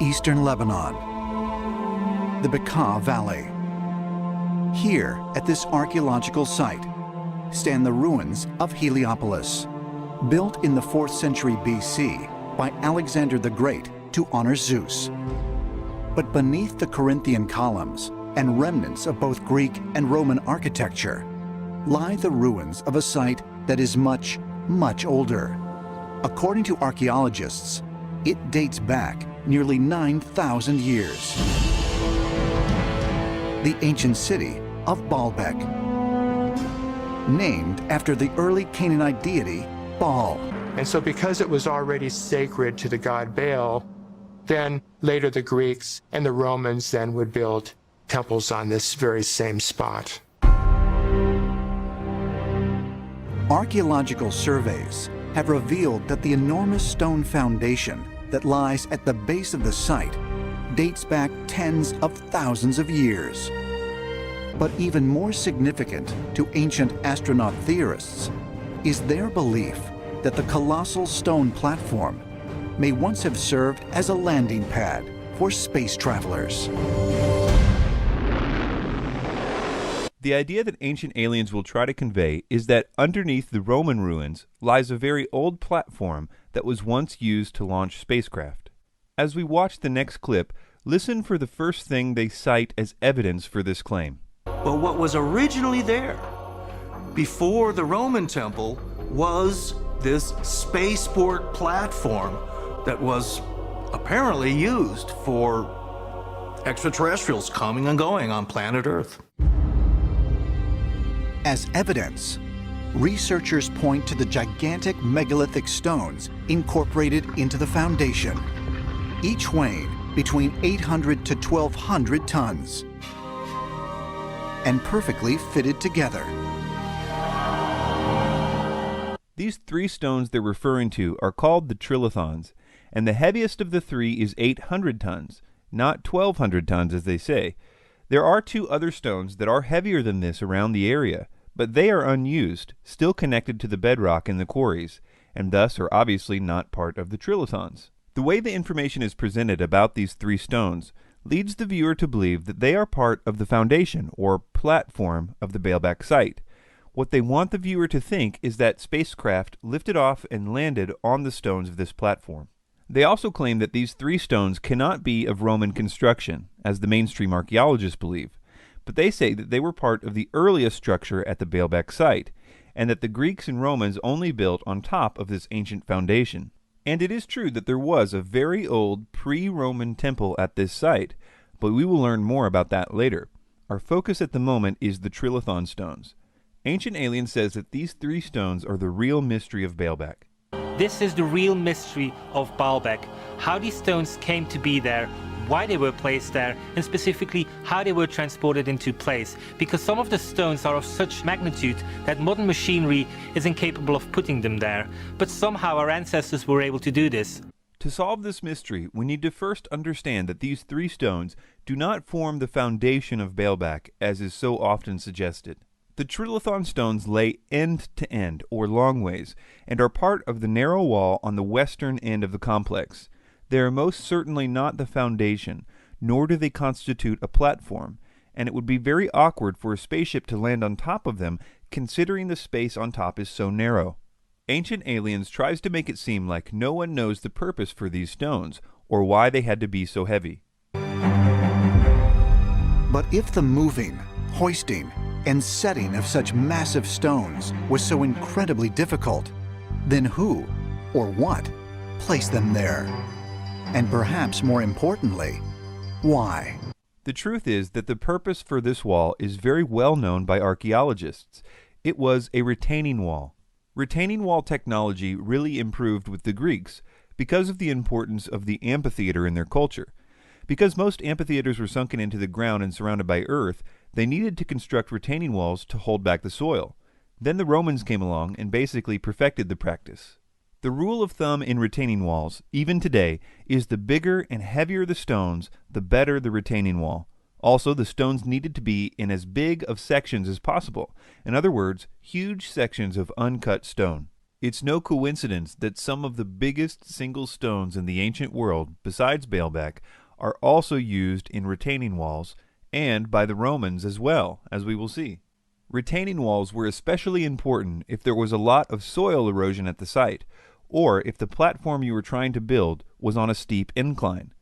eastern Lebanon, the Bekaa Valley. Here, at this archaeological site, stand the ruins of Heliopolis, built in the 4th century BC by Alexander the Great to honor Zeus. But beneath the Corinthian columns and remnants of both Greek and Roman architecture lie the ruins of a site that is much, much older. According to archaeologists, it dates back nearly 9,000 years. The ancient city of Baalbek, named after the early Canaanite deity Baal. And so because it was already sacred to the god Baal, then later the Greeks and the Romans then would build temples on this very same spot. Archaeological surveys have revealed that the enormous stone foundation that lies at the base of the site dates back tens of thousands of years. But even more significant to ancient astronaut theorists is their belief that the colossal stone platform may once have served as a landing pad for space travelers. The idea that ancient aliens will try to convey is that underneath the Roman ruins lies a very old platform that was once used to launch spacecraft. As we watch the next clip, listen for the first thing they cite as evidence for this claim. But what was originally there before the Roman temple was this spaceport platform that was apparently used for extraterrestrials coming and going on planet Earth. As evidence, researchers point to the gigantic megalithic stones incorporated into the foundation, each weighing between 800 to 1,200 tons, and perfectly fitted together. These 3 stones they're referring to are called the trilithons, and the heaviest of the 3 is 800 tons, not 1,200 tons as they say. There are 2 other stones that are heavier than this around the area, but they are unused, still connected to the bedrock in the quarries, and thus are obviously not part of the trilithons. The way the information is presented about these 3 stones leads the viewer to believe that they are part of the foundation, or platform, of the Baalbek site. What they want the viewer to think is that spacecraft lifted off and landed on the stones of this platform. They also claim that these 3 stones cannot be of Roman construction, as the mainstream archaeologists believe, but they say that they were part of the earliest structure at the Baalbek site, and that the Greeks and Romans only built on top of this ancient foundation. And it is true that there was a very old pre-Roman temple at this site, but we will learn more about that later. Our focus at the moment is the trilithon stones. Ancient Alien says that these 3 stones are the real mystery of Baalbek. This is the real mystery of Baalbek, how these stones came to be there, why they were placed there, and specifically how they were transported into place, because some of the stones are of such magnitude that modern machinery is incapable of putting them there, but somehow our ancestors were able to do this. To solve this mystery, we need to first understand that these 3 stones do not form the foundation of Baalbek, as is so often suggested. The trilithon stones lay end to end, or long ways, and are part of the narrow wall on the western end of the complex. They are most certainly not the foundation, nor do they constitute a platform, and it would be very awkward for a spaceship to land on top of them, considering the space on top is so narrow. Ancient Aliens tries to make it seem like no one knows the purpose for these stones, or why they had to be so heavy. But if the moving, hoisting, and setting of such massive stones was so incredibly difficult, then who, or what, placed them there? And perhaps more importantly, why? The truth is that the purpose for this wall is very well known by archaeologists. It was a retaining wall. Retaining wall technology really improved with the Greeks because of the importance of the amphitheater in their culture. Because most amphitheaters were sunken into the ground and surrounded by earth, they needed to construct retaining walls to hold back the soil. Then the Romans came along and basically perfected the practice. The rule of thumb in retaining walls, even today, is the bigger and heavier the stones, the better the retaining wall. Also, the stones needed to be in as big of sections as possible. In other words, huge sections of uncut stone. It's no coincidence that some of the biggest single stones in the ancient world, besides Baalbek, are also used in retaining walls, and by the Romans as well, as we will see. Retaining walls were especially important if there was a lot of soil erosion at the site, or if the platform you were trying to build was on a steep incline.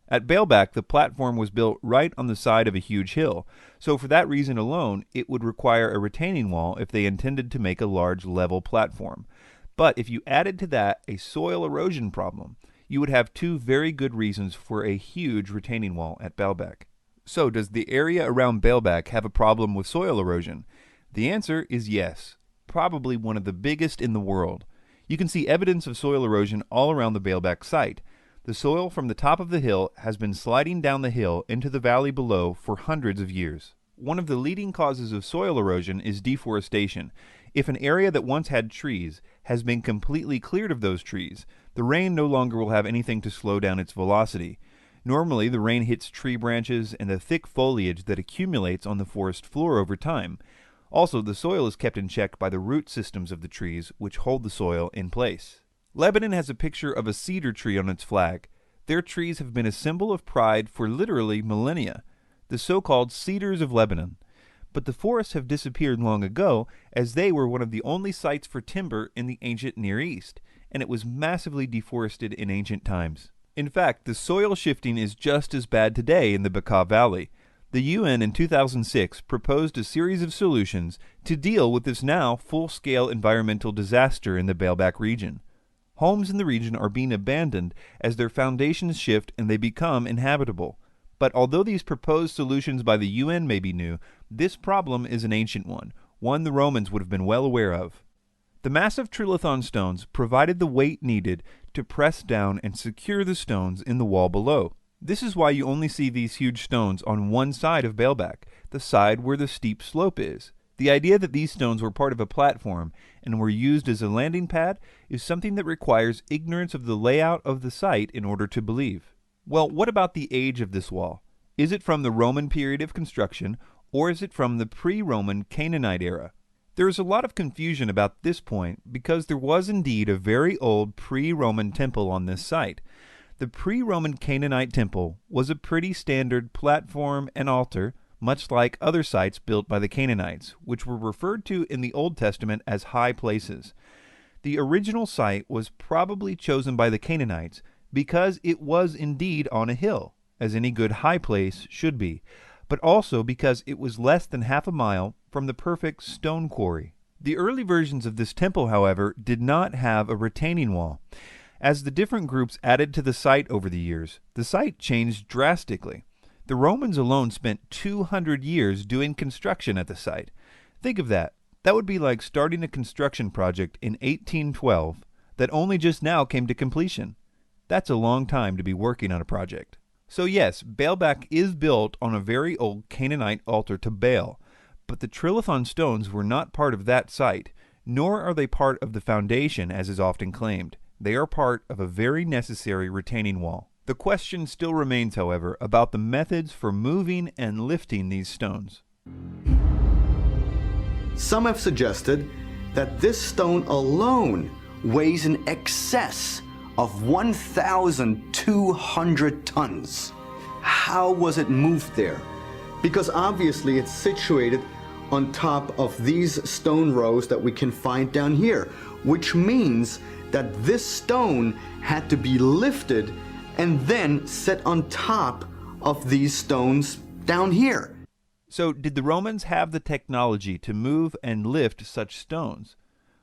At Baalbek, the platform was built right on the side of a huge hill, so for that reason alone, it would require a retaining wall if they intended to make a large level platform. But if you added to that a soil erosion problem, you would have two very good reasons for a huge retaining wall at Baalbek. So, does the area around Baalbek have a problem with soil erosion? The answer is yes, probably one of the biggest in the world. You can see evidence of soil erosion all around the Baalbek site. The soil from the top of the hill has been sliding down the hill into the valley below for hundreds of years. One of the leading causes of soil erosion is deforestation. If an area that once had trees has been completely cleared of those trees, the rain no longer will have anything to slow down its velocity. Normally, the rain hits tree branches and the thick foliage that accumulates on the forest floor over time. Also, the soil is kept in check by the root systems of the trees, which hold the soil in place. Lebanon has a picture of a cedar tree on its flag. Their trees have been a symbol of pride for literally millennia, the so-called cedars of Lebanon. But the forests have disappeared long ago, as they were one of the only sites for timber in the ancient Near East, and it was massively deforested in ancient times. In fact, the soil shifting is just as bad today in the Bekaa Valley. The UN in 2006 proposed a series of solutions to deal with this now full-scale environmental disaster in the Baalbek region. Homes in the region are being abandoned as their foundations shift and they become inhabitable. But although these proposed solutions by the UN may be new, this problem is an ancient one the Romans would have been well aware of. The massive trilithon stones provided the weight needed to press down and secure the stones in the wall below. This is why you only see these huge stones on one side of Baalbek, the side where the steep slope is. The idea that these stones were part of a platform and were used as a landing pad is something that requires ignorance of the layout of the site in order to believe. Well, what about the age of this wall? Is it from the Roman period of construction, or is it from the pre-Roman Canaanite era? There is a lot of confusion about this point because there was indeed a very old pre-Roman temple on this site. The pre-Roman Canaanite temple was a pretty standard platform and altar, much like other sites built by the Canaanites, which were referred to in the Old Testament as high places. The original site was probably chosen by the Canaanites because it was indeed on a hill, as any good high place should be, but also because it was less than half a mile from the perfect stone quarry. The early versions of this temple, however, did not have a retaining wall. As the different groups added to the site over the years, the site changed drastically. The Romans alone spent 200 years doing construction at the site. Think of that. That would be like starting a construction project in 1812 that only just now came to completion. That's a long time to be working on a project. So yes, Baalbek is built on a very old Canaanite altar to Baal, but the trilithon stones were not part of that site, nor are they part of the foundation as is often claimed. They are part of a very necessary retaining wall. The question still remains, however, about the methods for moving and lifting these stones. Some have suggested that this stone alone weighs in excess of 1,200 tons. How was it moved there? Because obviously it's situated on top of these stone rows that we can find down here, which means that this stone had to be lifted and then set on top of these stones down here. So, did the Romans have the technology to move and lift such stones?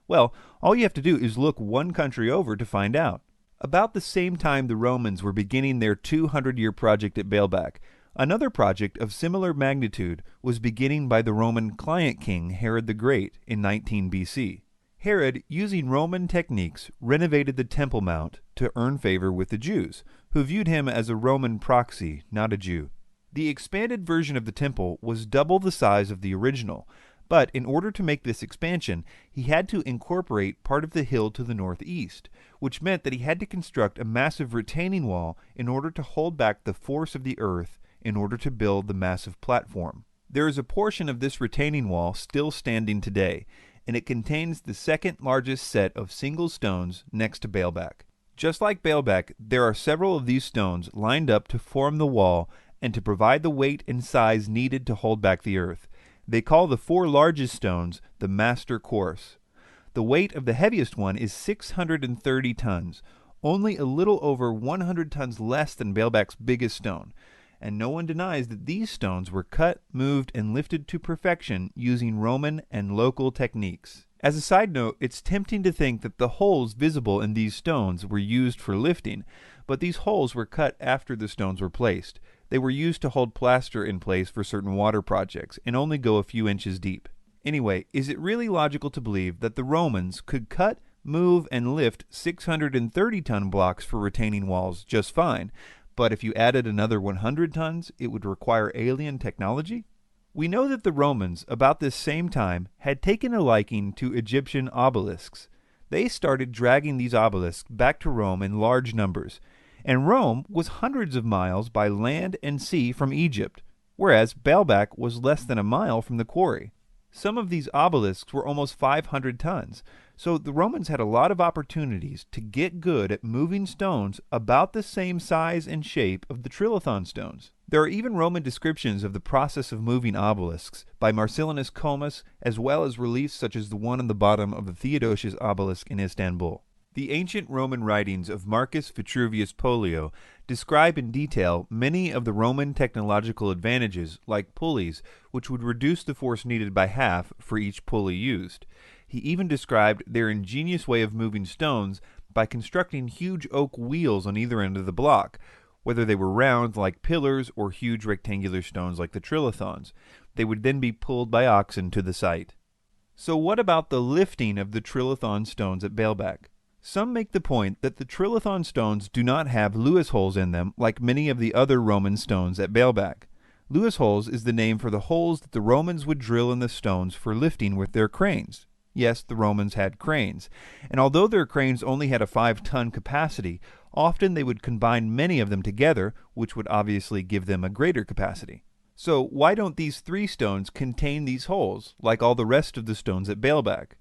Well, all you have to do is look one country over to find out. About the same time the Romans were beginning their 200-year project at Baalbek, another project of similar magnitude was beginning by the Roman client king Herod the Great in 19 BC. Herod, using Roman techniques, renovated the Temple Mount to earn favor with the Jews, who viewed him as a Roman proxy, not a Jew. The expanded version of the temple was double the size of the original, but in order to make this expansion, he had to incorporate part of the hill to the northeast, which meant that he had to construct a massive retaining wall in order to hold back the force of the earth in order to build the massive platform. There is a portion of this retaining wall still standing today, and it contains the second largest set of single stones next to Baalbek. Just like Baalbek, there are several of these stones lined up to form the wall and to provide the weight and size needed to hold back the earth. They call the 4 largest stones the master course. The weight of the heaviest one is 630 tons, only a little over 100 tons less than Baalbek's biggest stone, and no one denies that these stones were cut, moved, and lifted to perfection using Roman and local techniques. As a side note, it's tempting to think that the holes visible in these stones were used for lifting, but these holes were cut after the stones were placed. They were used to hold plaster in place for certain water projects and only go a few inches deep. Anyway, is it really logical to believe that the Romans could cut, move, and lift 630-ton blocks for retaining walls just fine, but if you added another 100 tons, it would require alien technology? We know that the Romans, about this same time, had taken a liking to Egyptian obelisks. They started dragging these obelisks back to Rome in large numbers, and Rome was hundreds of miles by land and sea from Egypt, whereas Baalbek was less than a mile from the quarry. Some of these obelisks were almost 500 tons, so the Romans had a lot of opportunities to get good at moving stones about the same size and shape of the trilithon stones. There are even Roman descriptions of the process of moving obelisks by Marcellinus Comus, as well as reliefs such as the one on the bottom of the Theodosius obelisk in Istanbul. The ancient Roman writings of Marcus Vitruvius Pollio describe in detail many of the Roman technological advantages, like pulleys, which would reduce the force needed by half for each pulley used. He even described their ingenious way of moving stones by constructing huge oak wheels on either end of the block, whether they were round like pillars or huge rectangular stones like the trilithons. They would then be pulled by oxen to the site. So what about the lifting of the trilithon stones at Baalbek? Some make the point that the trilithon stones do not have Lewis holes in them like many of the other Roman stones at Baalbek. Lewis holes is the name for the holes that the Romans would drill in the stones for lifting with their cranes. Yes, the Romans had cranes, and although their cranes only had a 5-ton capacity, often they would combine many of them together, which would obviously give them a greater capacity. So why don't these 3 stones contain these holes, like all the rest of the stones at Baalbek?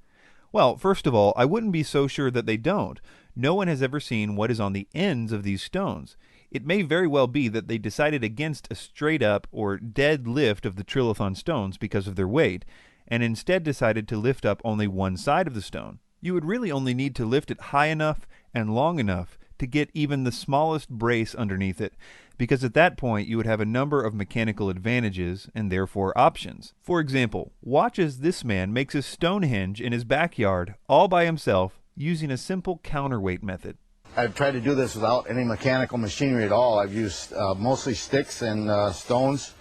Well, first of all, I wouldn't be so sure that they don't. No one has ever seen what is on the ends of these stones. It may very well be that they decided against a straight-up or dead lift of the trilithon stones because of their weight, and instead decided to lift up only one side of the stone. You would really only need to lift it high enough and long enough to get even the smallest brace underneath it, because at that point you would have a number of mechanical advantages and therefore options. For example, watch as this man makes a Stonehenge in his backyard all by himself using a simple counterweight method. I've tried to do this without any mechanical machinery at all. I've used mostly sticks and stones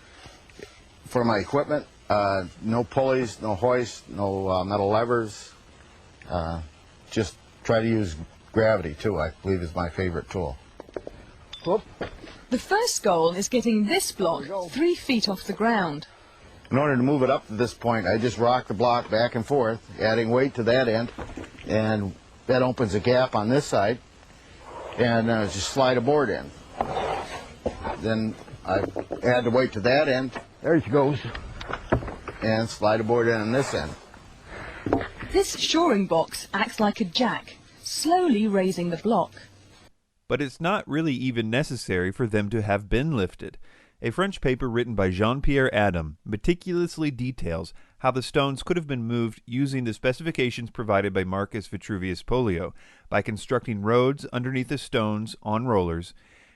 for my equipment. No pulleys, no hoist, no metal levers. Just try to use gravity too, I believe is my favorite tool. Whoop. The first goal is getting this block 3 feet off the ground. In order to move it up to this point, I just rock the block back and forth, adding weight to that end, and that opens a gap on this side, and just slide a board in. Then I add the weight to that end, there she goes, and slide a board in on this end. This shoring box acts like a jack, slowly raising the block. But it's not really even necessary for them to have been lifted. A French paper written by Jean-Pierre Adam meticulously details how the stones could have been moved using the specifications provided by Marcus Vitruvius Pollio by constructing roads underneath the stones on rollers,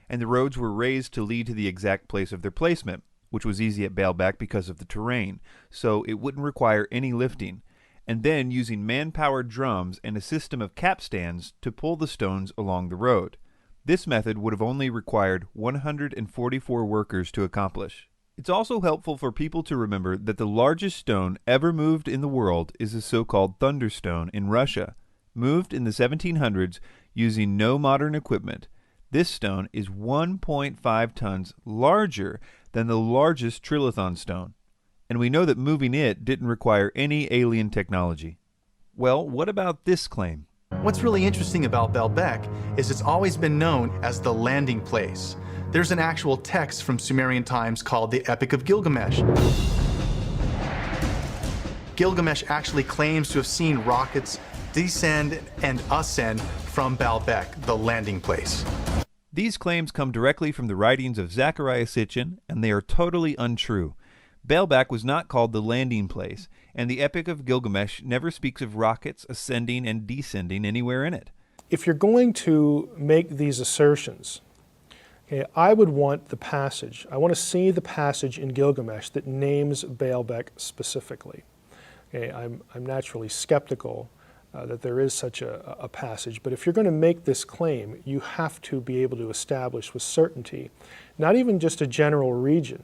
and the roads were raised to lead to the exact place of their placement, which was easy at Baalbek because of the terrain, so it wouldn't require any lifting, and then using man-powered drums and a system of capstans to pull the stones along the road. This method would have only required 144 workers to accomplish. It's also helpful for people to remember that the largest stone ever moved in the world is the so-called Thunderstone in Russia, moved in the 1700s using no modern equipment. This stone is 1.5 tons larger than the largest trilithon stone, and we know that moving it didn't require any alien technology. Well, what about this claim? What's really interesting about Baalbek is it's always been known as the landing place. There's an actual text from Sumerian times called the Epic of Gilgamesh. Gilgamesh actually claims to have seen rockets descend and ascend from Baalbek, the landing place. These claims come directly from the writings of Zecharia Sitchin, and they are totally untrue. Baalbek was not called the landing place, and the Epic of Gilgamesh never speaks of rockets ascending and descending anywhere in it. If you're going to make these assertions, okay, I would want the passage. I want to see the passage in Gilgamesh that names Baalbek specifically. Okay, I'm naturally skeptical that there is such a passage, but if you're going to make this claim, you have to be able to establish with certainty, not even just a general region.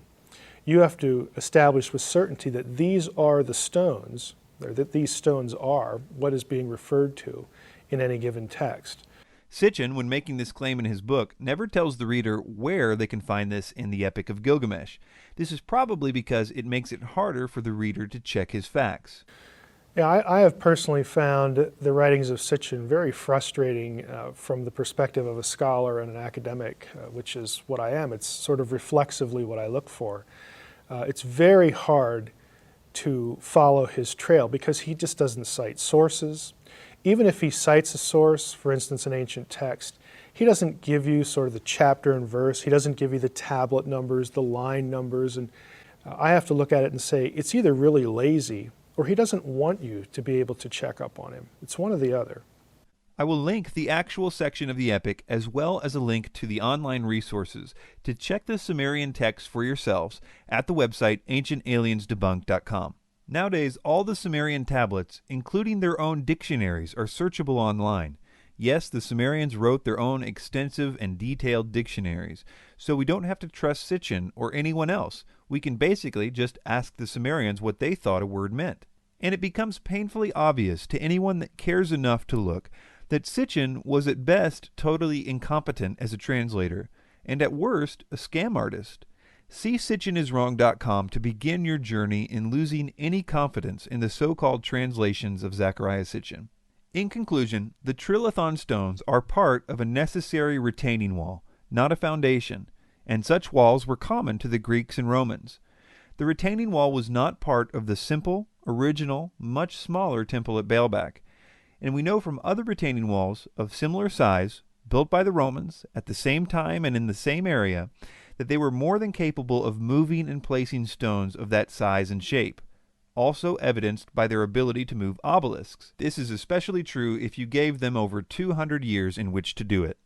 You have to establish with certainty that these are the stones, or that these stones are what is being referred to in any given text. Sitchin, when making this claim in his book, never tells the reader where they can find this in the Epic of Gilgamesh. This is probably because it makes it harder for the reader to check his facts. Yeah, I have personally found the writings of Sitchin very frustrating from the perspective of a scholar and an academic, which is what I am. It's sort of reflexively what I look for. It's very hard to follow his trail because he just doesn't cite sources. Even if he cites a source, for instance, an ancient text, he doesn't give you sort of the chapter and verse. He doesn't give you the tablet numbers, the line numbers, and I have to look at it and say it's either really lazy or he doesn't want you to be able to check up on him. It's one or the other. I will link the actual section of the Epic as well as a link to the online resources to check the Sumerian text for yourselves at the website ancientaliensdebunked.com. Nowadays, all the Sumerian tablets, including their own dictionaries, are searchable online. Yes, the Sumerians wrote their own extensive and detailed dictionaries, so we don't have to trust Sitchin or anyone else. We can basically just ask the Sumerians what they thought a word meant. And it becomes painfully obvious to anyone that cares enough to look that Sitchin was at best totally incompetent as a translator, and at worst a scam artist. See SitchinIsWrong.com to begin your journey in losing any confidence in the so-called translations of Zecharia Sitchin. In conclusion, the Trilithon stones are part of a necessary retaining wall, not a foundation, and such walls were common to the Greeks and Romans. The retaining wall was not part of the simple, original, much smaller temple at Baalbek, and we know from other retaining walls of similar size, built by the Romans at the same time and in the same area, that they were more than capable of moving and placing stones of that size and shape, also evidenced by their ability to move obelisks. This is especially true if you gave them over 200 years in which to do it.